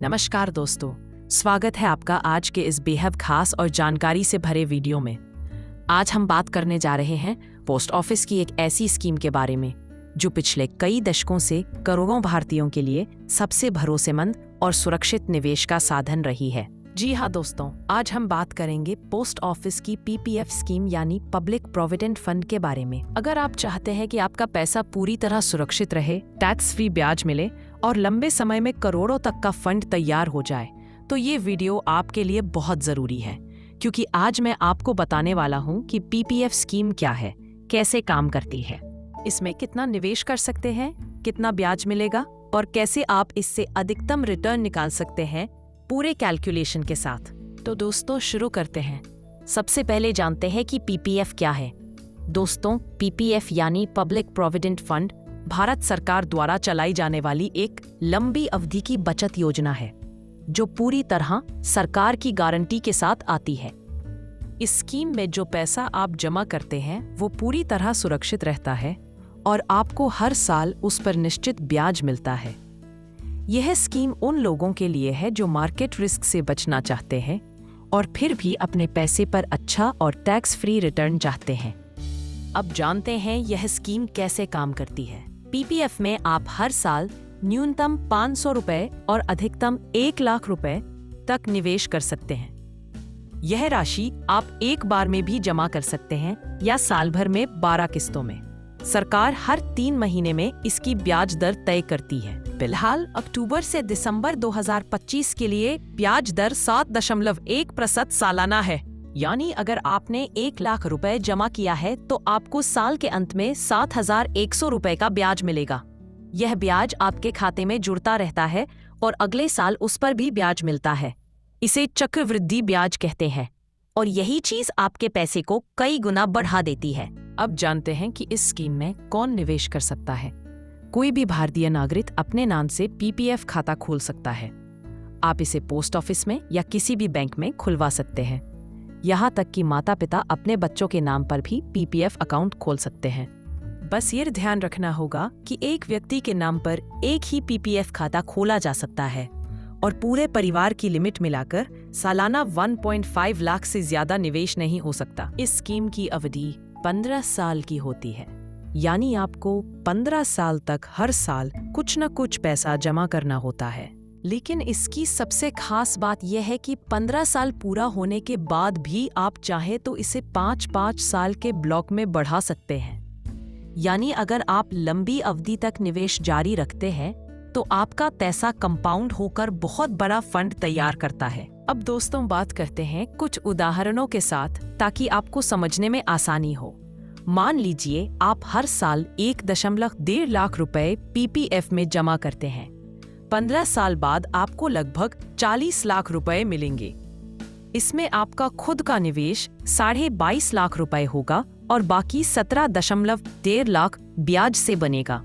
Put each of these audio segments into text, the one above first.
नमस्कार दोस्तों, स्वागत है आपका आज के इस बेहद खास और जानकारी से भरे वीडियो में। आज हम बात करने जा रहे हैं पोस्ट ऑफिस की एक ऐसी स्कीम के बारे में जो पिछले कई दशकों से करोड़ों भारतीयों के लिए सबसे भरोसेमंद और सुरक्षित निवेश का साधन रही है। जी हाँ दोस्तों, आज हम बात करेंगे पोस्ट ऑफिस की पीपीएफ स्कीम यानी पब्लिक प्रोविडेंट फंड के बारे में। अगर आप चाहते हैं कि आपका पैसा पूरी तरह सुरक्षित रहे, टैक्स फ्री ब्याज मिले और लंबे समय में करोड़ों तक का फंड तैयार हो जाए, तो ये वीडियो आपके लिए बहुत जरूरी है, क्योंकि आज मैं आपको बताने वाला हूँ कि पीपीएफ स्कीम क्या है, कैसे काम करती है, इसमें कितना निवेश कर सकते हैं, कितना ब्याज मिलेगा और कैसे आप इससे अधिकतम रिटर्न निकाल सकते हैं, पूरे कैलकुलेशन के साथ। तो दोस्तों शुरू करते हैं। सबसे पहले जानते हैं कि पीपीएफ क्या है। दोस्तों, पीपीएफ यानी पब्लिक प्रोविडेंट फंड भारत सरकार द्वारा चलाई जाने वाली एक लंबी अवधि की बचत योजना है, जो पूरी तरह सरकार की गारंटी के साथ आती है। इस स्कीम में जो पैसा आप जमा करते हैं वो पूरी तरह सुरक्षित रहता है और आपको हर साल उस पर निश्चित ब्याज मिलता है। यह स्कीम उन लोगों के लिए है जो मार्केट रिस्क से बचना चाहते हैं और फिर भी अपने पैसे पर अच्छा और टैक्स फ्री रिटर्न चाहते हैं। अब जानते हैं यह स्कीम कैसे काम करती है। पीपीएफ में आप हर साल न्यूनतम 500 रुपए और अधिकतम 1 लाख रुपए तक निवेश कर सकते हैं। यह राशि आप एक बार में भी जमा कर सकते हैं या साल भर में 12 किस्तों में। सरकार हर 3 महीने में इसकी ब्याज दर तय करती है। फिलहाल अक्टूबर से दिसंबर 2025 के लिए ब्याज दर 7.1% सालाना है। यानी अगर आपने 1 लाख रुपए जमा किया है तो आपको साल के अंत में 7,100 रुपए का ब्याज मिलेगा। यह ब्याज आपके खाते में जुड़ता रहता है और अगले साल उस पर भी ब्याज मिलता है। इसे चक्रवृद्धि ब्याज कहते हैं और यही चीज आपके पैसे को कई गुना बढ़ा देती है। अब जानते हैं कि इस स्कीम में कौन निवेश कर सकता है। कोई भी भारतीय नागरिक अपने नाम से पीपीएफ खाता खोल सकता है। आप इसे पोस्ट ऑफिस में या किसी भी बैंक में खुलवा सकते हैं। यहाँ तक कि माता पिता अपने बच्चों के नाम पर भी पीपीएफ अकाउंट खोल सकते हैं। बस ये ध्यान रखना होगा कि एक व्यक्ति के नाम पर एक ही पीपीएफ खाता खोला जा सकता है और पूरे परिवार की लिमिट मिलाकर सालाना 1.5 लाख से ज्यादा निवेश नहीं हो सकता। इस स्कीम की अवधि 15 साल की होती है, यानी आपको 15 साल तक हर साल कुछ न कुछ पैसा जमा करना होता है। लेकिन इसकी सबसे खास बात यह है कि 15 साल पूरा होने के बाद भी आप चाहे तो इसे 5-5 साल के ब्लॉक में बढ़ा सकते हैं। यानी अगर आप लंबी अवधि तक निवेश जारी रखते हैं तो आपका पैसा कंपाउंड होकर बहुत बड़ा फंड तैयार करता है। अब दोस्तों बात करते हैं कुछ उदाहरणों के साथ ताकि आपको समझने में आसानी हो। मान लीजिए आप हर साल 1.1 लाख रुपए पीपीएफ में जमा करते हैं। 15 साल बाद आपको लगभग 40 लाख रुपए मिलेंगे। इसमें आपका खुद का निवेश 22.5 लाख रुपए होगा और बाकी 17.1 लाख ब्याज से बनेगा।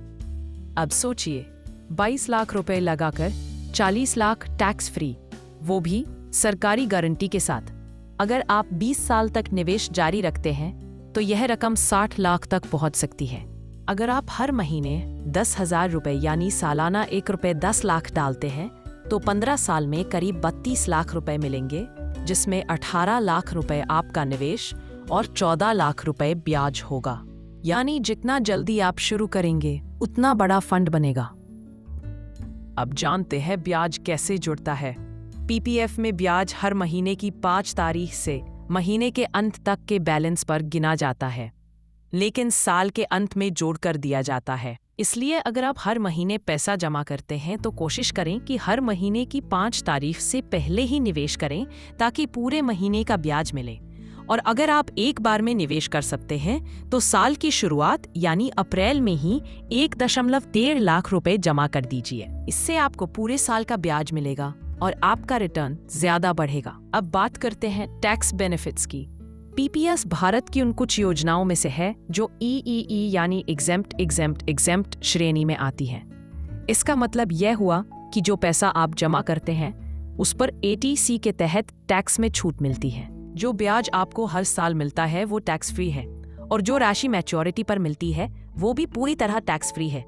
अब सोचिए, 22 लाख रुपए लगाकर 40 लाख टैक्स फ्री, वो भी सरकारी गारंटी के साथ। अगर आप 20 साल तक निवेश जारी रखते हैं तो यह रकम 60 लाख तक पहुंच सकती है। अगर आप हर महीने 10,000 रुपए यानी सालाना 1 रुपए 10 लाख डालते हैं तो 15 साल में करीब 32 लाख रुपए मिलेंगे, जिसमें 18 लाख रुपए आपका निवेश और 14 लाख रुपए ब्याज होगा। यानी जितना जल्दी आप शुरू करेंगे उतना बड़ा फंड बनेगा। अब जानते हैं ब्याज कैसे जुड़ता है। पीपीएफ में ब्याज हर महीने की 5 तारीख से महीने के अंत तक के बैलेंस पर गिना जाता है, लेकिन साल के अंत में जोड़ कर दिया जाता है। इसलिए अगर आप हर महीने पैसा जमा करते हैं तो कोशिश करें कि हर महीने की 5 तारीख से पहले ही निवेश करें ताकि पूरे महीने का ब्याज मिले। और अगर आप एक बार में निवेश कर सकते हैं तो साल की शुरुआत यानी अप्रैल में ही 1.1 लाख रुपए जमा कर दीजिए। इससे आपको पूरे साल का ब्याज मिलेगा और आपका रिटर्न ज्यादा बढ़ेगा। अब बात करते हैं टैक्स बेनिफिट्स की। पीपीएफ भारत की उन कुछ योजनाओं में से है जो ईईई यानी एग्जेम्प्ट श्रेणी में आती है। इसका मतलब यह हुआ कि जो पैसा आप जमा करते हैं उस पर एटीसी के तहत टैक्स में छूट मिलती है। जो ब्याज आपको हर साल मिलता है वो टैक्स फ्री है और जो राशि मैच्योरिटी पर मिलती है वो भी पूरी तरह टैक्स फ्री है।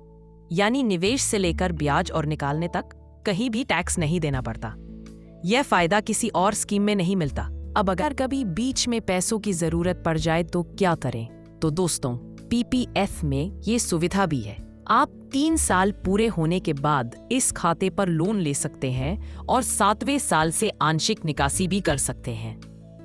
यानी निवेश से लेकर ब्याज और निकालने तक कहीं भी टैक्स नहीं देना पड़ता। यह फायदा किसी और स्कीम में नहीं मिलता। अब अगर कभी बीच में पैसों की जरूरत पड़ जाए तो क्या करें? तो दोस्तों, पीपीएफ में ये सुविधा भी है। आप 3 साल पूरे होने के बाद इस खाते पर लोन ले सकते हैं और 7वें साल से आंशिक निकासी भी कर सकते हैं।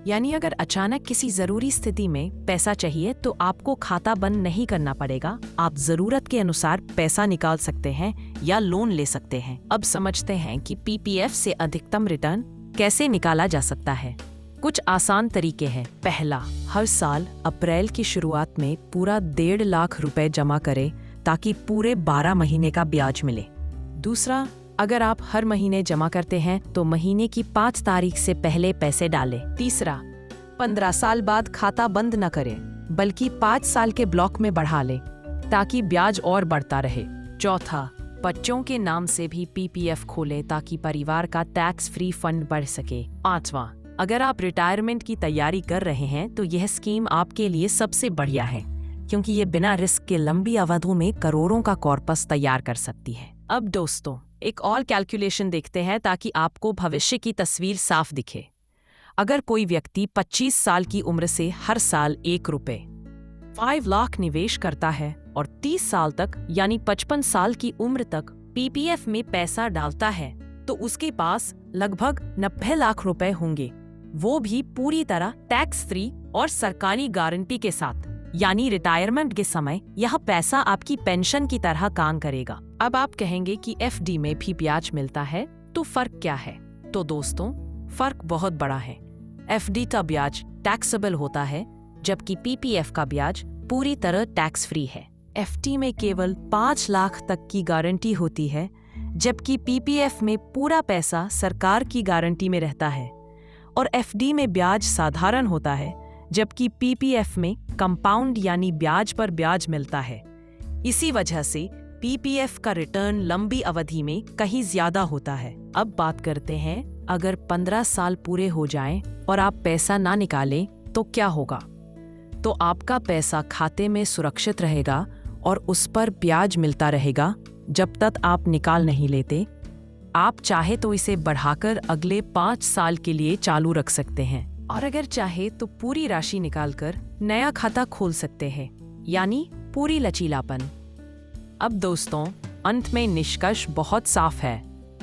यानी अगर अचानक किसी जरूरी स्थिति में पैसा चाहिए तो आपको खाता बंद नहीं करना पड़ेगा। आप जरूरत के अनुसार पैसा निकाल सकते हैं या लोन ले सकते हैं। अब समझते हैं कि पीपीएफ से अधिकतम रिटर्न कैसे निकाला जा सकता है। कुछ आसान तरीके हैं। पहला, हर साल अप्रैल की शुरुआत में पूरा 1.5 लाख रुपए जमा करें ताकि पूरे 12 महीने का ब्याज मिले। दूसरा, अगर आप हर महीने जमा करते हैं तो महीने की 5 तारीख से पहले पैसे डालें। तीसरा, 15 साल बाद खाता बंद न करें बल्कि 5 साल के ब्लॉक में बढ़ा लें ताकि ब्याज और बढ़ता रहे। चौथा, बच्चों के नाम से भी पीपीएफ खोलें ताकि परिवार का टैक्स फ्री फंड बढ़ सके। पांचवा, अगर आप रिटायरमेंट की तैयारी कर रहे हैं तो यह स्कीम आपके लिए सबसे बढ़िया है क्योंकि ये बिना रिस्क के लंबी अवधि में करोड़ों का कॉर्पस तैयार कर सकती है। अब दोस्तों, एक और कैलकुलेशन देखते हैं ताकि आपको भविष्य की तस्वीर साफ दिखे। अगर कोई व्यक्ति 25 साल की उम्र से हर साल 1 रुपए 5 लाख निवेश करता है और 30 साल तक यानी 55 साल की उम्र तक पीपीएफ में पैसा डालता है तो उसके पास लगभग 90 लाख रुपए होंगे, वो भी पूरी तरह टैक्स फ्री और सरकारी गारंटी के साथ। यानी रिटायरमेंट के समय यह पैसा आपकी पेंशन की तरह काम करेगा। अब आप कहेंगे कि एफडी में भी ब्याज मिलता है तो फर्क क्या है? तो दोस्तों, फर्क बहुत बड़ा है। एफडी का ब्याज टैक्सेबल होता है जबकि पीपीएफ का ब्याज पूरी तरह टैक्स फ्री है। एफडी में केवल 5 लाख तक की गारंटी होती है जबकि पीपीएफ में पूरा पैसा सरकार की गारंटी में रहता है। और एफडी में ब्याज साधारण होता है जबकि पीपीएफ में कंपाउंड यानी ब्याज पर ब्याज मिलता है। इसी वजह से पीपीएफ का रिटर्न लंबी अवधि में कहीं ज्यादा होता है। अब बात करते हैं, अगर 15 साल पूरे हो जाएं और आप पैसा ना निकालें तो क्या होगा? तो आपका पैसा खाते में सुरक्षित रहेगा और उस पर ब्याज मिलता रहेगा जब तक आप निकाल नहीं लेते। आप चाहे तो इसे बढ़ाकर अगले 5 साल के लिए चालू रख सकते हैं और अगर चाहे तो पूरी राशि निकालकर नया खाता खोल सकते हैं, यानी पूरी लचीलापन। अब दोस्तों, अंत में निष्कर्ष बहुत साफ है।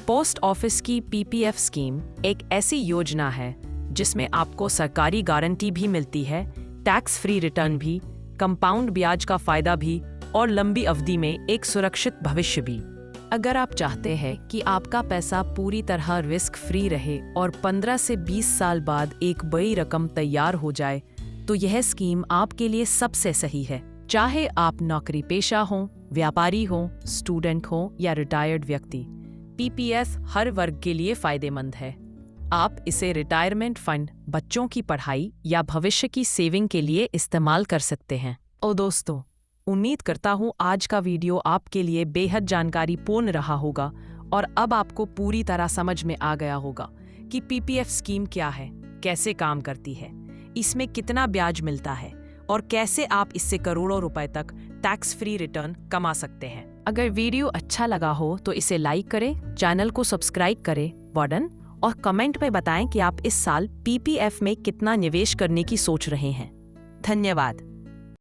पोस्ट ऑफिस की पीपीएफ स्कीम एक ऐसी योजना है जिसमें आपको सरकारी गारंटी भी मिलती है, टैक्स फ्री रिटर्न भी, कंपाउंड ब्याज का फायदा भी और लंबी अवधि में एक सुरक्षित भविष्य भी। अगर आप चाहते हैं कि आपका पैसा पूरी तरह रिस्क फ्री रहे और 15 से 20 साल बाद एक बड़ी रकम तैयार हो जाए तो यह स्कीम आपके लिए सबसे सही है। चाहे आप नौकरी पेशा हों, व्यापारी हों, स्टूडेंट हों या रिटायर्ड व्यक्ति, पीपीएफ हर वर्ग के लिए फायदेमंद है। आप इसे रिटायरमेंट फंड, बच्चों की पढ़ाई या भविष्य की सेविंग के लिए इस्तेमाल कर सकते हैं। और दोस्तों, उम्मीद करता हूँ आज का वीडियो आपके लिए बेहद जानकारीपूर्ण रहा होगा और अब आपको पूरी तरह समझ में आ गया होगा कि पीपीएफ स्कीम क्या है, कैसे काम करती है, इसमें कितना ब्याज मिलता है और कैसे आप इससे करोड़ों रुपए तक टैक्स फ्री रिटर्न कमा सकते हैं। अगर वीडियो अच्छा लगा हो तो इसे लाइक करें, चैनल को सब्सक्राइब करें, बटन और कमेंट में बताएं कि आप इस साल पीपीएफ में कितना निवेश करने की सोच रहे हैं। धन्यवाद।